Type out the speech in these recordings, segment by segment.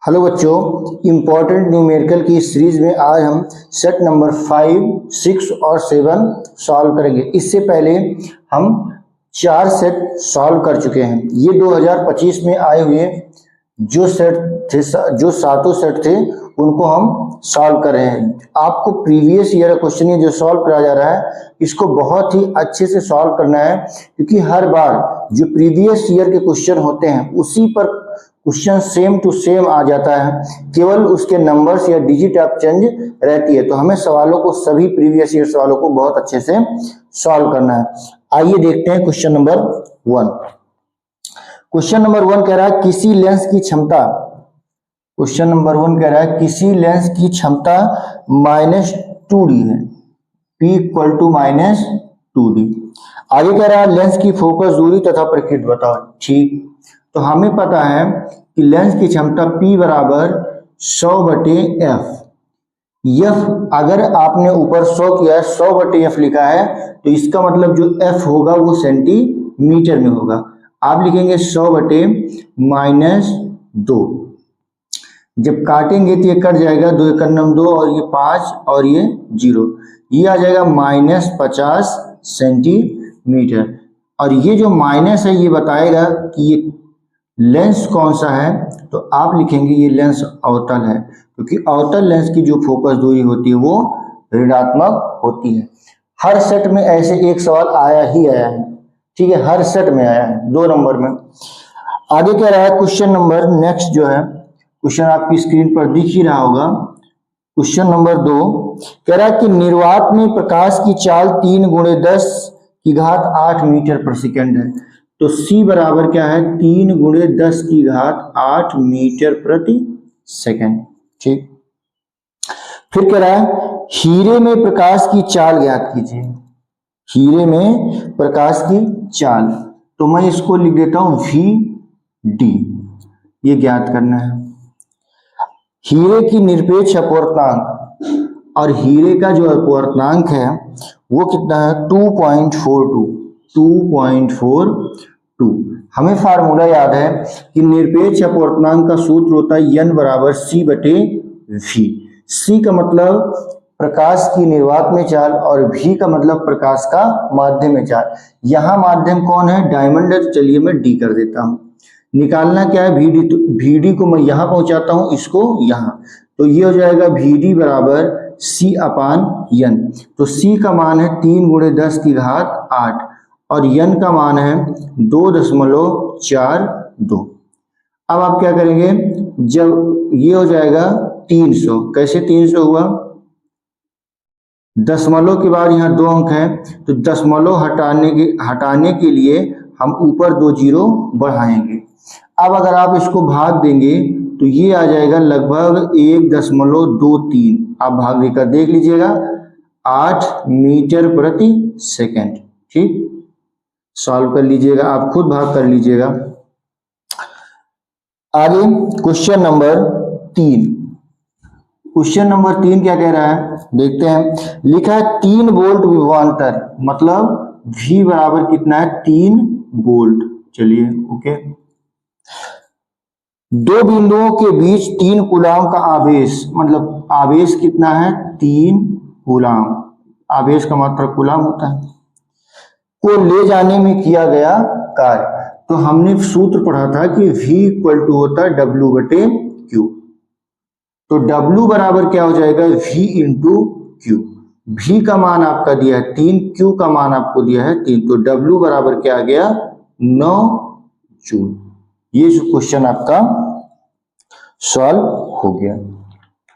Hello बच्चों, important numerical की series में आज हम सेट नंबर 5, 6 और 7 सॉल्व करेंगे। इससे पहले हम 4 सेट सॉल्व कर चुके हैं। ये 2025 में आए हुए जो सेट थे, जो सातों सेट थे, उनको हम सॉल्व कर रहे हैं। आपको प्रीवियस ईयर क्वेश्चन ये जो सॉल्व कराया जा रहा है, इसको बहुत ही अच्छे से सॉल्व करना है, क्योंकि हर बार जो प्रीवियस ईयर के क्वेश्चन होते हैं उसी पर क्वेश्चन सेम टू सेम आ जाता है, केवल उसके नंबर्स या डिजिट ऑफ चेंज रहती है। तो हमें सवालों को, सभी प्रीवियस ईयर सवालों को बहुत अच्छे से सॉल्व करना है। आइए देखते हैं क्वेश्चन नंबर 1। क्वेश्चन नंबर 1 कह रहा है किसी लेंस की क्षमता, क्वेश्चन नंबर 1 कह रहा है किसी लेंस की क्षमता -2d है, P इक्वल टू -2d। आगे कह रहा है लेंस की फोकस दूरी तथा प्रकृति बताओ। ठीक, तो हमें पता है कि लेंस की क्षमता P बराबर 100/f। f अगर आपने ऊपर 100 किया है, 100/f लिखा है, तो इसका मतलब जो f होगा वो सेंटीमीटर में होगा। आप लिखेंगे 100/-2। जब काटेंगे तो ये कट जाएगा, 2 × 9 2 और ये 5 और ये 0, ये आ जाएगा -50 सेंटीमीटर। और ये जो माइनस है ये बताएगा कि ये लेंस कौन सा है, तो आप लिखेंगे ये लेंस अवतल है, क्योंकि अवतल लेंस की जो फोकस दूरी होती है वो ऋणात्मक होती है। हर सेट में ऐसे एक सवाल आया ही आया है, ठीक है, हर सेट में आया है 2 नंबर में। आगे कह रहा है क्वेश्चन नंबर नेक्स्ट जो है, क्वेश्चन आपकी स्क्रीन पर दिख ही रहा होगा। क्वेश्चन नंबर 2 कह रहा है कि निर्वात में प्रकाश की चाल 3 × 10⁸ मीटर/सेकंड है। तो C बराबर क्या है, 3 × 10⁸ मीटर/सेकंड। ठीक, फिर कह रहा है हीरे में प्रकाश की चाल ज्ञात कीजिए। हीरे में प्रकाश की चाल, तो मैं इसको लिख देता हूं VD, ये ज्ञात करना है। हीरे की निरपेक्ष अपवर्तनांक, और हीरे का जो अपवर्तनांक है वो कितना है, 2.42। हमें फार्मूला याद है कि निरपेक्ष अपवर्तनांक का सूत्र होता है N बराबर C/V। C का मतलब प्रकाश की निर्वात में चाल और V का मतलब प्रकाश का माध्यम में चाल। यहाँ माध्यम कौन है, डायमंड है, तो चलिए मैं D कर देता हूँ। निकालना क्या है VD, तो VD को मैं यहाँ पहुंचाता हूँ, इसको यहाँ, तो ये हो जाएगा VD बराबर C/N। तो C का मान है 3 × 10⁸ और N का मान है 2.42। अब आप क्या करेंगे, जब ये हो जाएगा 300, कैसे 300 हुआ, दशमलव के बाद यहाँ 2 अंक है, तो दशमलव हटाने के लिए हम ऊपर 2 जीरो बढ़ाएंगे। अब अगर आप इसको भाग देंगे तो ये आ जाएगा लगभग 1.23। आप भाग देकर देख लीजिएगा, 8 मीटर/सेकंड। ठीक, सॉल्व कर लीजिएगा, आप खुद भाग कर लीजिएगा। आगे क्वेश्चन नंबर 3। क्वेश्चन नंबर 3 क्या कह रहा है, देखते हैं। लिखा है 3 वोल्ट विभवांतर, मतलब V बराबर कितना है, 3 वोल्ट। चलिए ओके, 2 बिंदुओं के बीच 3 कूलाम का आवेश, मतलब आवेश कितना है, 3 कूलाम, आवेश का मात्रा कूलाम होता है, को ले जाने में किया गया कार्य। तो हमने सूत्र पढ़ा था कि V इक्वल टू होता है W/Q। तो W बराबर क्या हो जाएगा, V × Q। V का मान आपका दिया है 3, Q का मान आपको दिया है 3, तो W बराबर क्या आ गया, 9 जूल। ये जो क्वेश्चन आपका सॉल्व हो गया।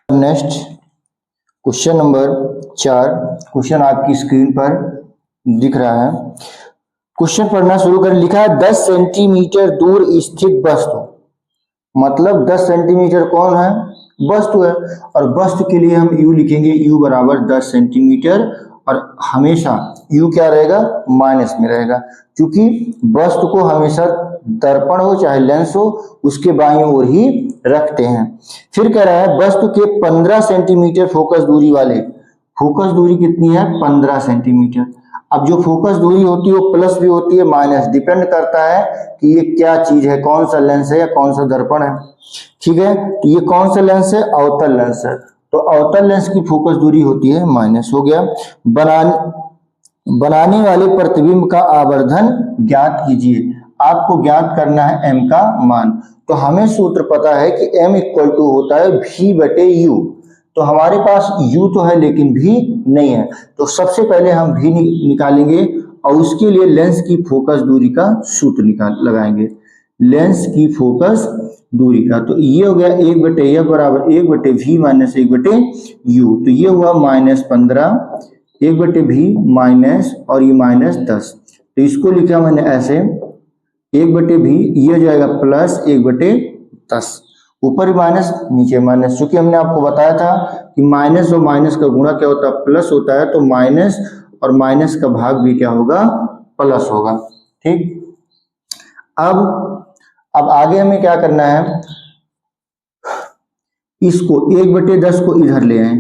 नेक्स्ट क्वेश्चन नंबर 4, क्वेश्चन आपकी स्क्रीन पर दिख रहा है। क्वेश्चन पढ़ना शुरू करें। लिखा है 10 सेंटीमीटर दूर स्थित वस्तु, मतलब 10 सेंटीमीटर कौन है, वस्तु है, और वस्तु के लिए हम U लिखेंगे, U बराबर 10 सेंटीमीटर, और हमेशा U क्या रहेगा, माइनस में रहेगा, क्योंकि वस्तु को हमेशा दर्पण हो चाहे लेंस हो उसके बाईं ओर ही रखते हैं। फिर कह रहा है वस्तु के 15 सेंटीमीटर फोकस दूरी वाले, फोकस दूरी कितनी है, 15 सेंटीमीटर। अब जो फोकस दूरी होती है वो प्लस भी होती है माइनस, डिपेंड करता है कि ये क्या चीज है, कौन सा लेंस है या कौन सा दर्पण है। ठीक है, तो ये कौन सा लेंस है, अवतल लेंस है, तो अवतल लेंस की फोकस दूरी होती है माइनस। हो गया। बनाने वाले प्रतिबिंब का आवर्धन ज्ञात कीजिए। आपको ज्ञात करना है m का मान। तो हमें सूत्र पता है कि m इक्वल टू होता है v बटे u। तो हमारे पास u तो है लेकिन v नहीं है, तो सबसे पहले हम v निकालेंगे और उसके लिए लेंस की फोकस दूरी का सूत्र लगाएंगे, लेंस की फोकस दूरी का। तो ये हो गया 1/f बराबर 1/v माइनस 1/u। तो ये हुआ -15 1/v माइनस और ये -10। तो इसको लिखा मैंने ऐसे 1/v, ये हो जाएगा प्लस 1/10, ऊपर माइनस नीचे माइनस। चूंकि हमने आपको बताया था कि माइनस और माइनस का गुणा क्या होता है, प्लस होता है, तो माइनस और माइनस का भाग भी क्या होगा, प्लस होगा। ठीक, अब आगे हमें क्या करना है, इसको 1/10 को इधर ले आए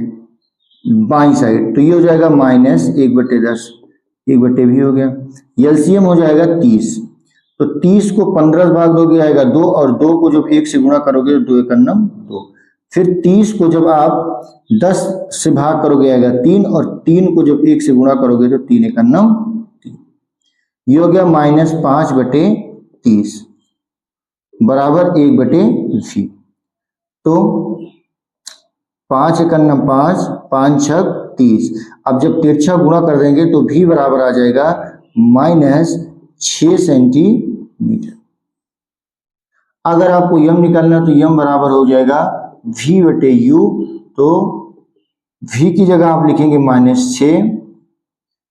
बाई साइड, तो ये हो जाएगा माइनस 1/10, 1/v हो गया। एलसीएम हो जाएगा 30, तो 30 को 15 भाग दोगे आएगा 2, और 2 को जब 1 से गुणा करोगे तो 2 1 2। फिर 30 को जब आप 10 से भाग करोगे आएगा 3, और 3 को जब 1 से गुणा करोगे तो 3 1 3। ये हो गया -5/30 बराबर 1/v। तो 5 1 5, 5 6 30। अब जब तिरछा गुणा कर देंगे तो v बराबर आ जाएगा -6 सेंटीमीटर। अगर आपको यम निकालना है तो यम बराबर हो जाएगा v/u। तो v की जगह आप लिखेंगे -6,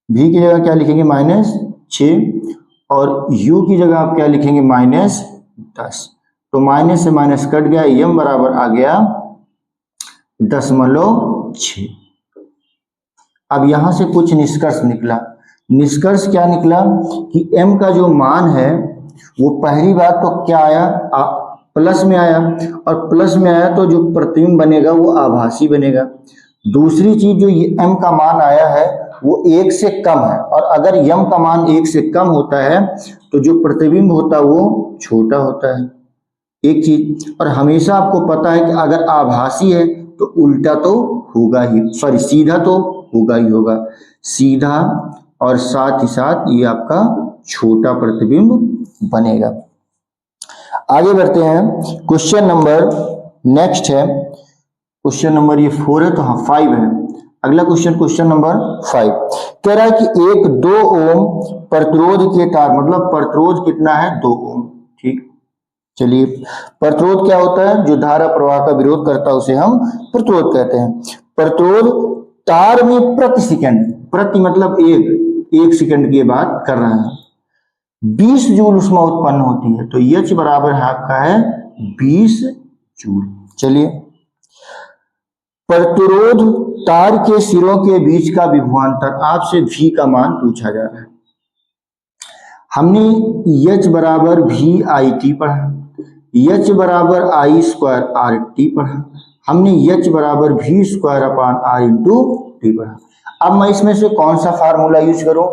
v की जगह क्या लिखेंगे -6, और u की जगह आप क्या लिखेंगे -10। तो माइनस से माइनस कट गया, यम बराबर आ गया 0.6। अब यहां से कुछ निष्कर्ष निकला। निष्कर्ष क्या निकला कि m का जो मान है वो पहली बात तो क्या आया, प्लस में आया, और प्लस में आया तो जो प्रतिबिंब बनेगा वो आभासी बनेगा। दूसरी चीज जो ये m का मान आया है वो 1 से कम है, और अगर m का मान 1 से कम होता है तो जो प्रतिबिंब होता है वो छोटा होता है, एक चीज। और हमेशा आपको पता है कि अगर आभासी है तो उल्टा तो होगा ही, सॉरी सीधा तो होगा ही होगा, सीधा, और साथ ही साथ ये आपका छोटा प्रतिबिंब बनेगा। आगे बढ़ते हैं, क्वेश्चन नंबर नेक्स्ट है, क्वेश्चन नंबर ये 4 है, तो हाँ 5 है। अगला क्वेश्चन नंबर 5 कह रहा है कि एक 2 ओम प्रतिरोध के तार, मतलब प्रतिरोध कितना है 2 ओम। ठीक, चलिए, प्रतिरोध क्या होता है, जो धारा प्रवाह का विरोध करता है उसे हम प्रतिरोध कहते हैं। प्रतिरोध तार में प्रति सेकंड, प्रति मतलब एक सेकंड की बात कर रहे हैं, 20 जूल ऊष्मा उत्पन्न होती है। तो H बराबर है आपका है 20 जूल। चलिए, प्रतिरोध तार के सिरों के बीच का विभवांतर, आपसे V का मान पूछा जा रहा है। हमने H बराबर VIT पढ़ा, H बराबर I²RT पढ़ा, हमने H बराबर V²/R इंटू टी पढ़ा। अब मैं इसमें से कौन सा फार्मूला यूज करूं,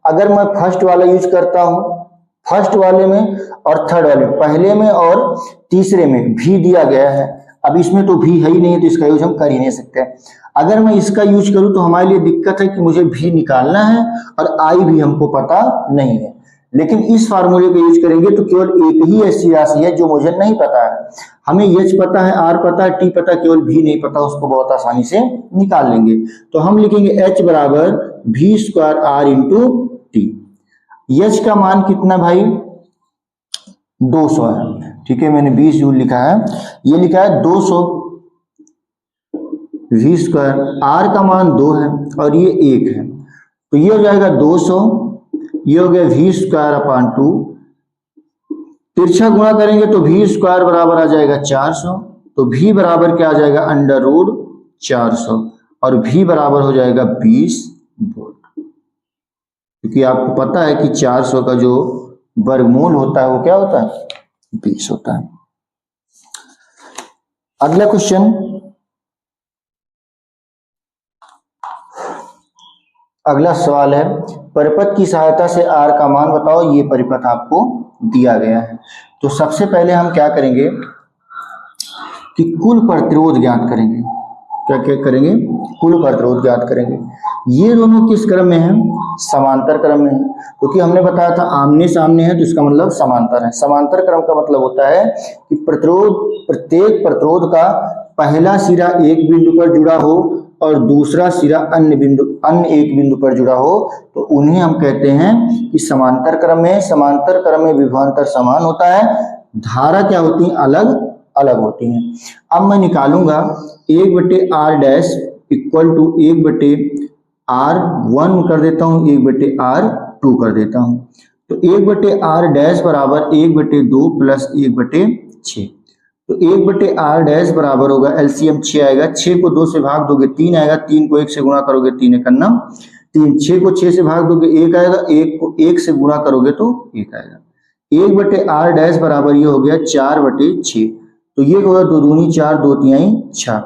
अगर मैं फर्स्ट वाला यूज करता हूं, फर्स्ट वाले में और थर्ड वाले में, पहले में और तीसरे में V दिया गया है, अब इसमें तो V है ही नहीं तो इसका यूज हम कर ही नहीं सकते। अगर मैं इसका यूज करूं तो हमारे लिए दिक्कत है कि मुझे V निकालना है और I भी हमको पता नहीं है। लेकिन इस फार्मूले को यूज करेंगे तो केवल एक ही ऐसी राशि है जो मुझे नहीं पता है, हमें H पता है, R पता है, T पता है, केवल V नहीं पता, उसको बहुत आसानी से निकाल लेंगे। तो हम लिखेंगे H बराबर V²R इंटू टी। H का मान कितना भाई 200 है, ठीक है, मैंने 20 जूल लिखा है, ये लिखा है 200 V², R का मान 2 है और ये 1 है, तो ये हो जाएगा 200, ये हो गया V²/2, तिरछा गुणा करेंगे तो V² बराबर आ जाएगा 400, तो V बराबर क्या आ जाएगा √400, और V बराबर हो जाएगा 20 वोल्ट, क्योंकि आपको पता है कि 400 का जो वर्गमूल होता है वो क्या होता है 20 होता है। अगला क्वेश्चन, अगला सवाल है, परिपथ की सहायता से आर का मान बताओ। ये परिपथ आपको दिया गया है। तो सबसे पहले हम क्या करेंगे कि कुल प्रतिरोध ज्ञात करेंगे। क्या क्या करेंगे? कुल प्रतिरोध ज्ञात करेंगे। ये दोनों किस क्रम में हैं? समांतर क्रम में है, क्योंकि हमने बताया था आमने सामने है तो इसका मतलब समांतर है। समांतर क्रम का मतलब होता है कि प्रत्येक प्रतिरोध का पहला सिरा एक बिंदु पर जुड़ा हो और दूसरा सिरा अन्य एक बिंदु पर जुड़ा हो, तो उन्हें हम कहते हैं कि समांतर क्रम में। समांतर क्रम में विभवांतर समान होता है, धारा क्या होती है? अलग अलग होती हैं। अब मैं निकालूंगा 1/r dash equal to 1/r1 कर देता हूं, 1/r2 कर देता हूं। तो 1/r डैश बराबर 1/2 प्लस 1/6। तो 1/r डैश बराबर होगा, एलसीएम 6 आएगा, 6 को 2 से भाग दोगे 3 आएगा, 3 को 1 से गुणा करोगे 3 एक अन्नम 3, 6 को 6 से भाग दोगे 1 आएगा, 1 को 1 से गुणा करोगे तो 1 आएगा। 1/r डैश बराबर ये हो गया 4/6। तो ये होगा 2 दूनी 4, 2 तिहाई 6।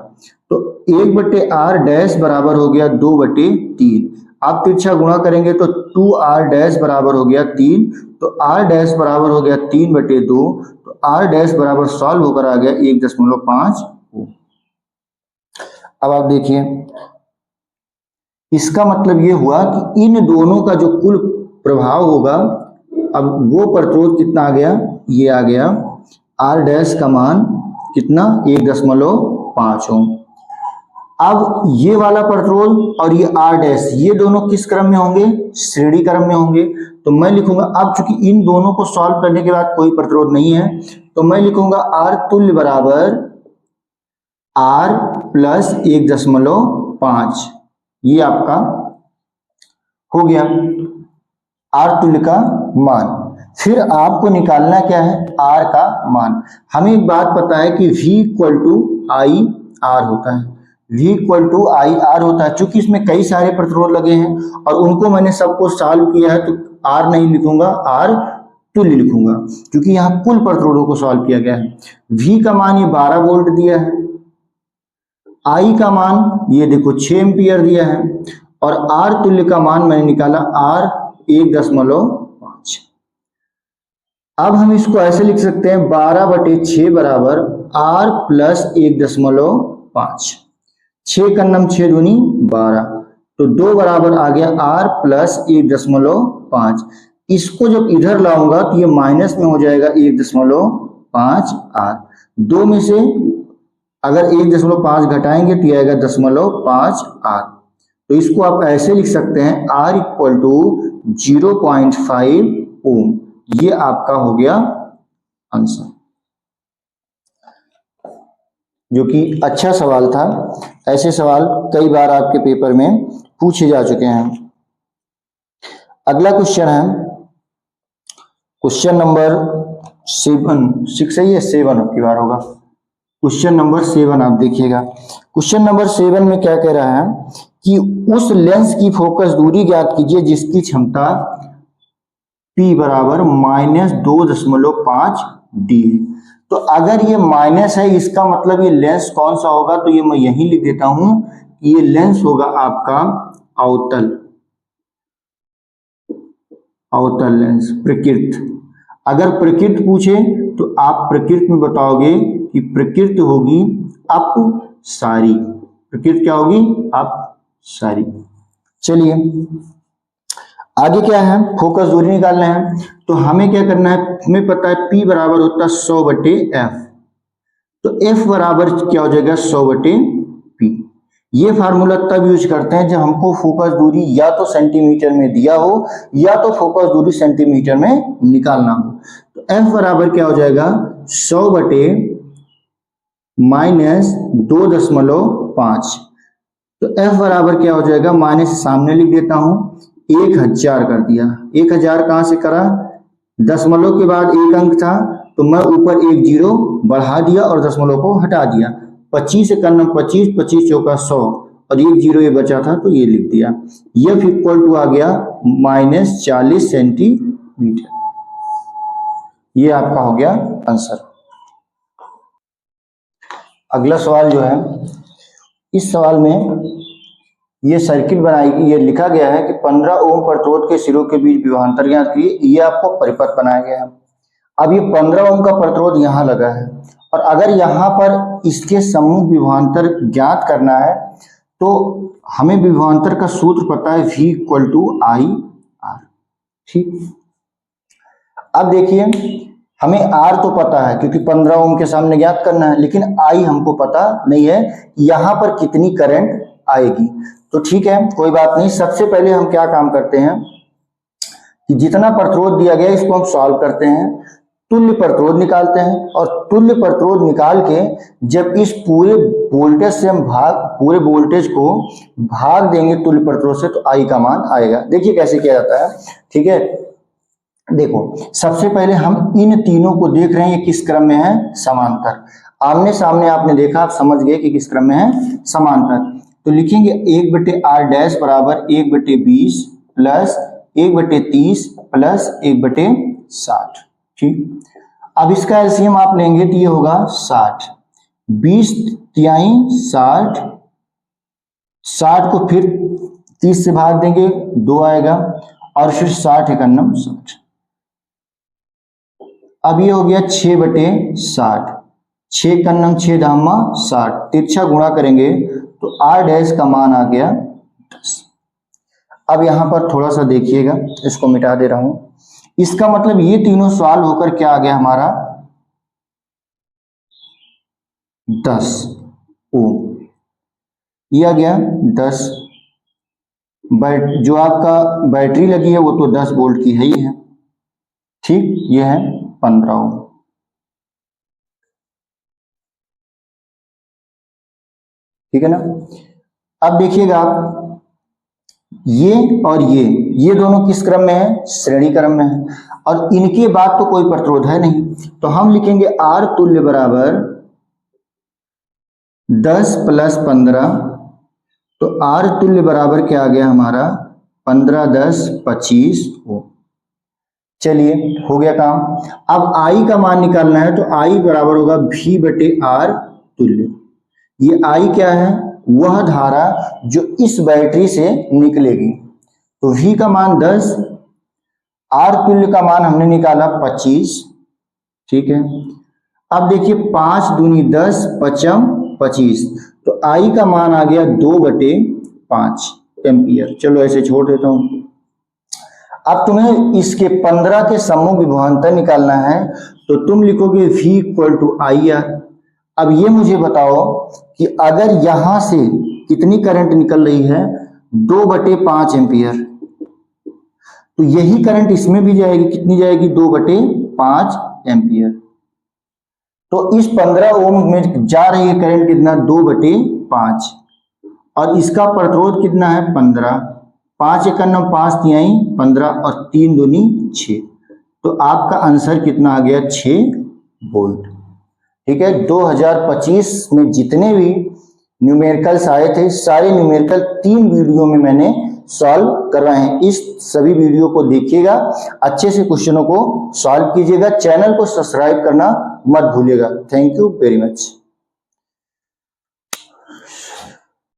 तो 1/r डैश बराबर हो गया 2/3। आप तिरछा गुणा करेंगे तो 2r डैश बराबर हो गया 3। तो r डैश बराबर हो गया 3/2। तो r डैश बराबर सॉल्व होकर आ गया 1.5 ओम। अब आप देखिए, इसका मतलब ये हुआ कि इन दोनों का जो कुल प्रभाव होगा, अब वो प्रतिरोध कितना आ गया? ये आ गया r डैश का मान कितना? 1.5 ओम। अब ये वाला प्रतिरोध और ये r डैश, ये दोनों किस क्रम में होंगे? श्रेणी क्रम में होंगे। तो मैं लिखूंगा, अब चूंकि इन दोनों को सॉल्व करने के बाद कोई प्रतिरोध नहीं है, तो मैं लिखूंगा R तुल्य बराबर R प्लस 1.5। ये आपका हो गया R तुल्य का मान। फिर आपको निकालना क्या है? R का मान। हमें एक बात पता है कि V equal to I R होता है। V equal to I R होता है। चूंकि इसमें कई सारे प्रतिरोध लगे हैं और उनको मैंने सबको सॉल्व किया है, तो R नहीं लिखूंगा, R तुल्य लिखूंगा, क्योंकि यहाँ कुल प्रतिरोधों को सॉल्व किया गया है। V का मान ये 12 वोल्ट दिया है, I का मान ये देखो 6 एम्पियर दिया है, और R तुल्य का मान मैंने निकाला R 1.5। अब हम इसको ऐसे लिख सकते हैं 12/6 बराबर R प्लस 1.5। 6 का नम 6 दूनी 12, तो 2 बराबर आ गया R प्लस 1.5। इसको जब इधर लाऊंगा तो ये माइनस में हो जाएगा 1.5 R। 2 में से अगर 1.5 घटाएंगे तो आएगा 0.5 R। तो इसको आप ऐसे लिख सकते हैं R इक्वल टू 0.5 ओम। ये आपका हो गया आंसर, जो कि अच्छा सवाल था। ऐसे सवाल कई बार आपके पेपर में पूछे जा चुके हैं। अगला क्वेश्चन है क्वेश्चन नंबर 6 है, ये 7 की बार होगा। क्वेश्चन नंबर 7 आप देखिएगा। क्वेश्चन नंबर 7 में क्या कह रहा है कि उस लेंस की फोकस दूरी ज्ञात कीजिए जिसकी क्षमता P बराबर -2.5 D। तो अगर ये माइनस है, इसका मतलब ये लेंस कौन सा होगा? तो ये मैं यहीं लिख देता हूं कि ये लेंस होगा आपका अवतल लेंस, प्रकृत। अगर प्रकृत पूछे तो आप प्रकृत में बताओगे कि प्रकृत होगी अपसारी। प्रकृत क्या होगी? अपसारी। चलिए आगे क्या है? फोकस दूरी निकालना है। तो हमें क्या करना है? हमें पता है P बराबर होता है 100/F। तो F बराबर क्या हो जाएगा? 100/P। ये फार्मूला तब यूज करते हैं जब हमको फोकस दूरी या तो सेंटीमीटर में दिया हो या तो फोकस दूरी सेंटीमीटर में निकालना हो। तो F बराबर क्या हो जाएगा? 100/-2.5। तो F बराबर क्या हो जाएगा? माइनस सामने लिख देता हूं, 1000 कर दिया। 1000 कहां से करा? दशमलव के बाद एक अंक था तो मैं ऊपर एक जीरो बढ़ा दिया और दशमलव को हटा दिया। 25 से करना 25, 25 चौका 100 और एक जीरो ये बचा था तो ये लिख दिया। F इक्वल टू आ गया -40 सेंटीमीटर। ये आपका हो गया आंसर। अगला सवाल जो है, इस सवाल में ये सर्किट बनाई, ये लिखा गया है कि 15 ओम प्रतिरोध के सिरों के बीच विभवांतर ज्ञात कीजिए, ये आपको परिपथ बनाया गया है। अब ये 15 ओम का प्रतिरोध यहाँ लगा है और अगर यहाँ पर इसके सम्मुख विभवांतर ज्ञात करना है तो हमें विभवांतर का सूत्र पता है, V = IR। ठीक, अब देखिए हमें R तो पता है क्योंकि 15 ओम के सामने ज्ञात करना है, लेकिन I हमको पता नहीं है यहाँ पर कितनी करंट आएगी। तो ठीक है, कोई बात नहीं। सबसे पहले हम क्या काम करते हैं कि जितना प्रतिरोध दिया गया इसको हम सॉल्व करते हैं, तुल्य प्रतिरोध निकालते हैं और तुल्य प्रतिरोध निकाल के जब इस पूरे वोल्टेज से हम पूरे वोल्टेज को भाग देंगे तुल्य प्रतिरोध से तो I का मान आएगा। देखिए कैसे किया जाता है। ठीक है, देखो सबसे पहले हम इन तीनों को देख रहे हैं, ये किस क्रम में है, समांतर। आमने सामने आपने देखा, आप समझ गए कि किस क्रम में है, समांतर। तो लिखेंगे 1/R' बराबर 1/20 प्लस 1/30 प्लस 1/60। ठीक, अब इसका एलसीएम आप लेंगे तो ये होगा 60। 20 तिहाई 60, 60 को फिर 30 से भाग देंगे 2 आएगा और फिर 60 एकन्नम 60। अब ये हो गया 6/60, 6 कन्नम 6 धामा 60, तिरछा गुणा करेंगे तो R' का मान आ गया 10। अब यहां पर थोड़ा सा देखिएगा, इसको मिटा दे रहा हूं। इसका मतलब ये तीनों सॉल्व होकर क्या आ गया हमारा 10 ओम, ये आ गया 10। जो आपका बैटरी लगी है वो तो 10 वोल्ट की है ही है। ठीक, ये है 15 ओम। ठीक है ना। अब देखिएगा आप, ये और ये दोनों किस क्रम में है, श्रेणी क्रम में है और इनके बाद तो कोई प्रतिरोध है नहीं, तो हम लिखेंगे R तुल्य बराबर 10 प्लस 15। तो R तुल्य बराबर क्या आ गया हमारा 15 10 25 ओम। चलिए हो गया काम। अब I का मान निकालना है तो I बराबर होगा V/R तुल्य। ये I क्या है, वह धारा जो इस बैटरी से निकलेगी। तो V का मान 10, R तुल्य का मान हमने निकाला 25। ठीक है, अब देखिए 5 दूनी 10 पचम 25, तो I का मान आ गया 2/5 एम्पियर। चलो ऐसे छोड़ देता हूं। अब तुम्हें इसके 15 के सम्मुख विभवांतर निकालना है तो तुम लिखोगे V = IR। अब ये मुझे बताओ कि अगर यहां से कितनी करंट निकल रही है, 2/5 एम्पियर, तो यही करंट इसमें भी जाएगी, कितनी जाएगी 2/5 एम्पियर। तो इस 15 ओम में जा रही है करंट कितना 2/5 और इसका प्रतिरोध कितना है 15। 5 एकन्नम 5 तिहाई 15 और 3 दूनी 6, तो आपका आंसर कितना आ गया 6 वोल्ट। ठीक है, 2025 में जितने भी न्यूमेरिकल्स आए थे सारे न्यूमेरिकल 3 वीडियो में मैंने सॉल्व करवाए हैं। इस सभी वीडियो को देखिएगा, अच्छे से क्वेश्चनों को सॉल्व कीजिएगा। चैनल को सब्सक्राइब करना मत भूलिएगा। Thank you very much.